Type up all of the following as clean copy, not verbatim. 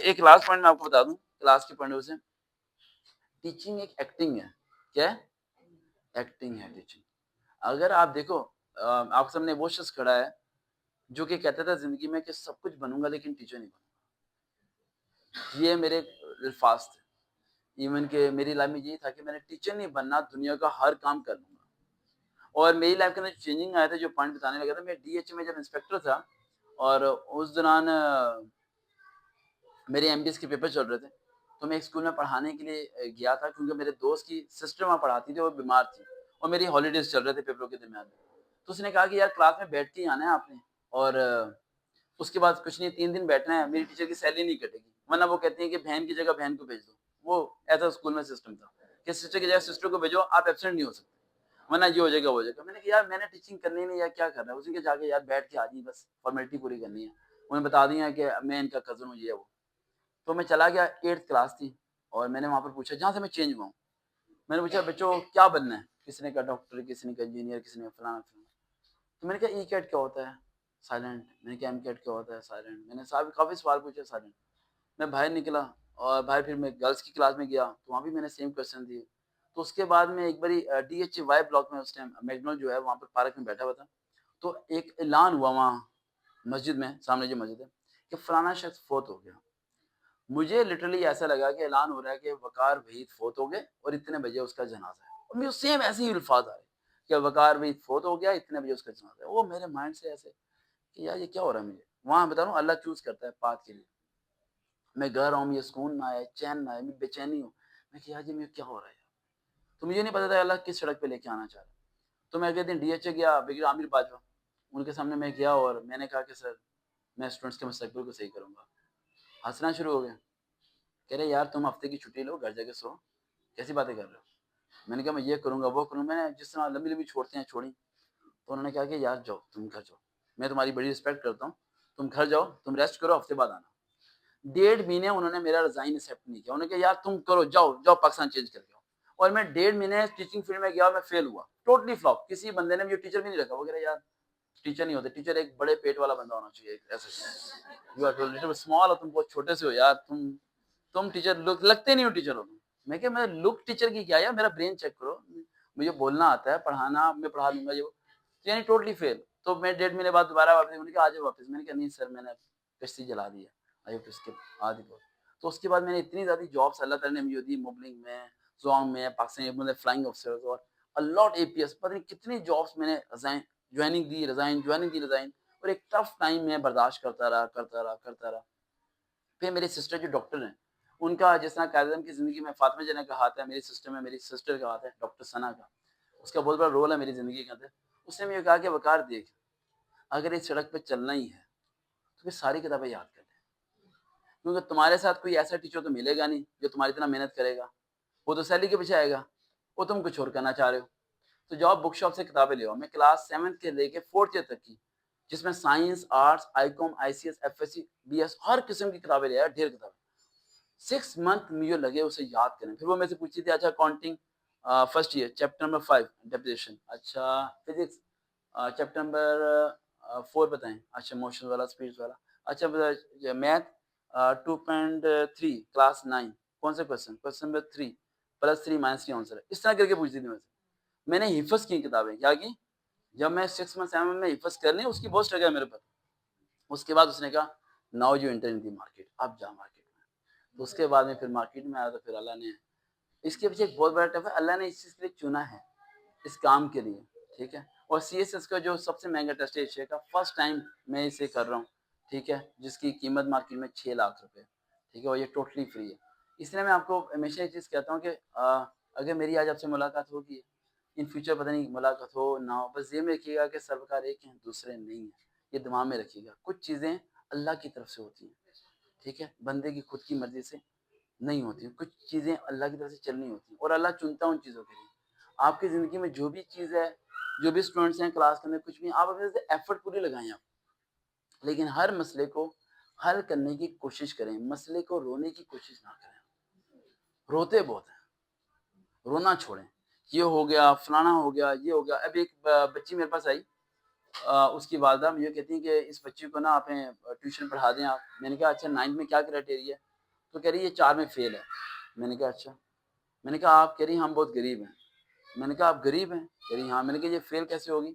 ایک last point میں آپ کو بتا دوں کلاس کے پوائنٹ سے، ٹیچنگ ایک ایکٹنگ ہے. کیا ہے؟ ایکٹنگ ہے ٹیچنگ. اگر آپ دیکھو آپ کے سامنے وہ شخص کھڑا ہے جو کہ کہتا تھا زندگی میں کہ سب کچھ بنوں گا لیکن ٹیچر نہیں بنوں گا. یہ میرے الفاظ تھے. ایون کہ میری لائف میں یہی تھا کہ میں نے ٹیچر نہیں بننا، دنیا کا ہر کام کر لوں گا. اور میری لائف کے اندر چینجنگ آیا تھا جو پوائنٹ بتانے لگا تھا. میں ڈی ایچ میں جب انسپیکٹر تھا اور اس دوران میرے ایم بی ایس کے پیپر چل رہے تھے، تو میں ایک اسکول میں پڑھانے کے لیے گیا تھا کیونکہ میرے دوست کی سسٹر وہاں پڑھاتی تھی، وہ بیمار تھی اور میری ہالیڈیز چل رہے تھے پیپروں کے درمیان میں. تو اس نے کہا کہ یار کلاس میں بیٹھ کے ہی آنا ہے آپ نے، اور اس کے بعد کچھ نہیں 3 دن بیٹھنا ہے، میری ٹیچر کی سیلری نہیں کٹے گی، ورنہ وہ کہتی ہیں کہ بہن کی جگہ بہن کو بھیج دو. وہ ایسا اسکول میں سسٹم تھا کہ سسٹر کی جگہ سسٹر کو بھیجو، آپ ایبسینٹ نہیں ہو سکتے، ورنہ یہ ہو جائے گا وہ ہو جائے گا. میں نے کہا یار میں نے ٹیچنگ کرنی نہیں، یار کیا کرنا ہے. اسی کے جا کے یار بیٹھ کے آ جائیں، بس فارمیلٹی پوری کرنی ہے. انہیں بتا دیا کہ میں ان کا کزن ہوں یہ وہ. تو میں چلا گیا، 8th کلاس تھی، اور میں نے وہاں پر پوچھا جہاں سے میں چینج ہوا ہوں، میں نے پوچھا بچوں کیا بننا ہے. کسی نے کہا ڈاکٹر، کسی نے کہا انجینئر، کسی نے فلانا فلانا. تو میں نے کہا ای کیٹ کیا ہوتا ہے؟ سائلنٹ. میں نے کہا ایم کیٹ کیا ہوتا ہے؟ سائلنٹ. میں نے کافی سوال پوچھے، سائلنٹ. میں باہر نکلا اور باہر پھر میں گرلس کی کلاس میں گیا تو وہاں بھی میں نے سیم کوشچن دیے. تو اس کے بعد میں ایک باری ڈی ایچ وائی بلاک میں اس ٹائم میگنول جو ہے وہاں پر پارک میں بیٹھا ہوا تھا، تو ایک اعلان ہوا وہاں مسجد میں، سامنے جو مسجد ہے، کہ فلانا شخص فوت ہو گیا. مجھے لٹرلی ایسا لگا کہ اعلان ہو رہا ہے کہ وقار وحید فوت ہو گئے اور اتنے بجے اس کا جنازہ ہے. اور مجھے سیم ایسے ہی الفاظ آ رہے کہ وقار وحید فوت ہو گیا، اتنے بجے اس کا جنازہ ہے. وہ میرے مائنڈ سے ایسے کہ یار یہ کیا ہو رہا ہے. مجھے وہاں بتا رہا ہوں اللہ چوز کرتا ہے پات کے لیے. میں گھر آؤں، یہ سکون نہ آئے، چین نہ آئے، میں بے چینی ہوں. میں کہ یار جی مجھے کیا ہو رہا ہے. تو مجھے نہیں پتا تھا اللہ کس سڑک پہ لے کے آنا چاہ رہا. تو میں اگلے دن ڈی ایچ اے گیا، بغیر عامر باجوہ ان کے سامنے میں گیا اور میں نے کہا کہ سر میں اسٹوڈنٹس کے مستقبل کو صحیح کروں گا. ہنسنا شروع ہو گیا. کہہ رہے یار تم ہفتے کی چھٹی لو، گھر جا کے سو، کیسی باتیں کر رہے ہو. میں نے کہا میں یہ کروں گا وہ کروں گا. میں نے جس طرح لمبی لمبی چھوڑتے ہیں چھوڑی. تو انہوں نے کہا کہ یار جاؤ تم گھر جاؤ، میں تمہاری بڑی رسپیکٹ کرتا ہوں، تم گھر جاؤ، تم ریسٹ کرو، ہفتے بعد آنا. 1.5 مہینے انہوں نے میرا ریزائن ایکسیپٹ نہیں کیا. انہوں نے کہا یار تم کرو، جاؤ جاؤ پاکستان چینج کر کے آؤ. اور میں 1.5 مہینے ٹیچنگ فیلڈ میں گیا، میں فیل ہوا، ٹوٹلی فلاپ. کسی بندے نے مجھے ٹیچر بھی نہیں رکھا. وہ کہہ رہا یار ٹیچر نہیں ہوتے، ٹیچر ایک بڑے پیٹ والا بندہ ہونا چاہیے. ایسے یو آر لٹل اسمال، اور تم بہت چھوٹے سے ہو یار، تم ٹیچر لگتے نہیں ہو ٹیچر ہو. میں کہ میں لک ٹیچر کی کیا ہے، میرا برین چیک کرو، مجھے بولنا آتا ہے، پڑھانا میں پڑھا لوں گا. یعنی ٹوٹلی فیل. تو میں 1.5 مہینے بعد دوبارہ واپس. انہوں نے کہا آ جاؤ واپس. میں نے کہا نہیں سر میں نے کشتی جلا دی ہے، آئی ہیو ٹو اسکپ آدھی بہت. تو اس کے بعد میں نے اتنی زیادہ جابس اللہ تعالیٰ نے مجھے دی، موبلنگ میں، زونگ میں، پاکستان فلائنگ افسر اور الاٹ اے پی ایس، پتہ نہیں کتنی جابس میں نے جوائننگ دی، ریزائن. اور ایک ٹف ٹائم میں برداشت کرتا رہا. پھر میری سسٹر جو ڈاکٹر ہیں، ان کا جس طرح قائد اعظم کی زندگی میں فاطمہ جنہ کا ہاتھ ہے، میری سسٹر میں میری سسٹر کا ہاتھ ہے ڈاکٹر ثنا کا، اس کا بہت بڑا رول ہے میری زندگی کے اندر. اس نے مجھے کہا کہ وقار دیکھ، اگر اس سڑک پہ چلنا ہی ہے تو پھر ساری کتابیں یاد کر لیں، کیونکہ تمہارے ساتھ کوئی ایسا ٹیچر تو ملے گا نہیں جو تمہاری اتنا محنت کرے گا. وہ تو سیلری کے پیچھے آئے گا، وہ تم کچھ اور کرنا چاہ رہے ہو. تو جاؤ بک شاپ سے کتابیں لے آؤ. میں کلاس 7 کے لے کے 4th ایئر تک کی، جس میں science, arts, I com, I C S, F S C, B S, ہر قسم کی کتابیں لے آیا، ڈھیر کتابیں. 6 منتھ مجھے لگے اسے یاد کرنے. پھر وہ میرے سے پوچھتی تھی اچھا accounting first year chapter number 5 depreciation, اچھا فزکس چیپٹر نمبر 4 بتائیں، اچھا موشن والا، اسپیڈ والا، اچھا میتھ 2.3 کلاس 9 کون سے کوشچن نمبر 3 +3 -3 آنسر ہے. اس طرح کر کے پوچھتی تھی مجھ سے. میں نے حفظ کی کتابیں کیا کی، جب میں 6 میں 7 میں حفظ کر لی، اس کی بہت اسٹرگل ہے میرے پاس. اس کے بعد اس نے کہا now you enter in the market, اب جا مارکیٹ میں. تو اس کے بعد میں پھر مارکیٹ میں آیا. تو پھر اللہ نے اس کے پیچھے ایک بہت بڑا ٹف ہے، اللہ نے اس چیز کے لیے چنا ہے، اس کام کے لیے، ٹھیک ہے. اور سی ایس ایس کا جو سب سے مہنگا ٹیسٹ ہے ایشیا کا، فرسٹ ٹائم میں اسے کر رہا ہوں، ٹھیک ہے، جس کی قیمت مارکیٹ میں 6 لاکھ روپے، ٹھیک ہے، اور یہ ٹوٹلی فری ہے. اس لیے میں آپ کو ہمیشہ یہ چیز کہتا ہوں کہ اگر میری آج آپ سے ملاقات ہوگی، ان فیوچر پتہ نہیں ملاقات ہو نہ ہو، بس یہ میں رکھیے گا کہ سرکار ایک ہیں دوسرے نہیں ہیں. یہ دماغ میں رکھیے گا. کچھ چیزیں اللہ کی طرف سے ہوتی ہیں، ٹھیک ہے، بندے کی خود کی مرضی سے نہیں ہوتی ہیں. کچھ چیزیں اللہ کی طرف سے چلنی ہوتی ہیں، اور اللہ چنتا ہے ان چیزوں کے لیے. آپ کی زندگی میں جو بھی چیز ہے، جو بھی اسٹوڈنٹس ہیں کلاس کے اندر، کچھ بھی آپ اپنے سے ایفرٹ پوری لگائیں آپ، لیکن ہر مسئلے کو حل کرنے کی کوشش کریں. مسئلے کو رونے کی کوشش نہ کریں. روتے بہت ہیں، رونا چھوڑیں. یہ ہو گیا، فلانا ہو گیا، یہ ہو گیا. اب ایک بچی میرے پاس آئی، اس کی والدہ مجھے کہتی ہیں کہ اس بچی کو نا آپ ٹیوشن پڑھا دیں آپ. میں نے کہا اچھا 9th میں کیا کرائٹیریا ہے؟ تو کہہ رہی یہ 4 میں فیل ہے. میں نے کہا اچھا. میں نے کہا آپ؟ کہہ رہی ہم بہت غریب ہیں. میں نے کہا آپ غریب ہیں؟ کہہ رہی ہاں. میں نے کہا یہ فیل کیسے ہوگی؟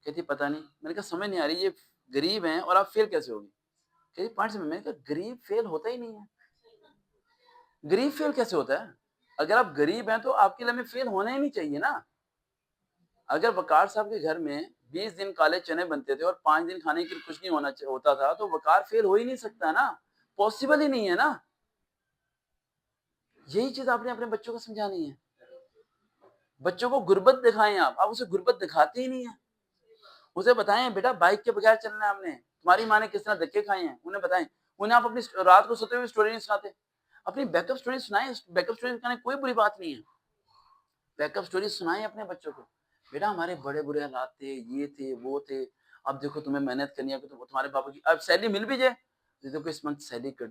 کہتی پتہ نہیں. میں نے کہا سمجھ نہیں آ رہی، یہ غریب ہیں اور آپ فیل کیسے ہوگی؟ کہتی پوائنٹ سے. میں نے کہا غریب فیل ہوتا ہی نہیں ہے. غریب فیل کیسے ہوتا ہے؟ اگر آپ غریب ہیں تو آپ کے لیے میں فیل ہونا ہی نہیں چاہیے نا. اگر وقار صاحب کے گھر میں 20 دن کالے چنے بنتے تھے اور 5 دن کھانے کے لیے کچھ نہیں ہوتا تھا تو وقار فیل ہو ہی نہیں سکتا نا. پاسبل ہی نہیں ہے نا. یہی چیز آپ نے اپنے بچوں کو سمجھانی ہے. بچوں کو غربت دکھائیں. آپ اسے غربت دکھاتے ہی نہیں ہیں. اسے بتائیں بیٹا بائک کے بغیر چلنا ہے ہم نے، تمہاری ماں نے کس طرح دھکے کھائے ہیں انہیں بتائیں. انہیں آپ اپنی رات کو سوتے ہوئے اسٹوری نہیں سناتے. اپنی بیک اپ اسٹوری سنائیں. بیک اپ اسٹوری سنانے کوئی بری بات نہیں ہے. بیک اپ اسٹوری سنائیں اپنے بچوں کو. بیٹا ہمارے بڑے برے حالات تھے، یہ تھے وہ تھے، اب دیکھو تمہیں محنت کرنی ہے. تمہارے پاپا کی اب سیلری مل بھی جائے، دیکھو اس منتھ سیلری کٹ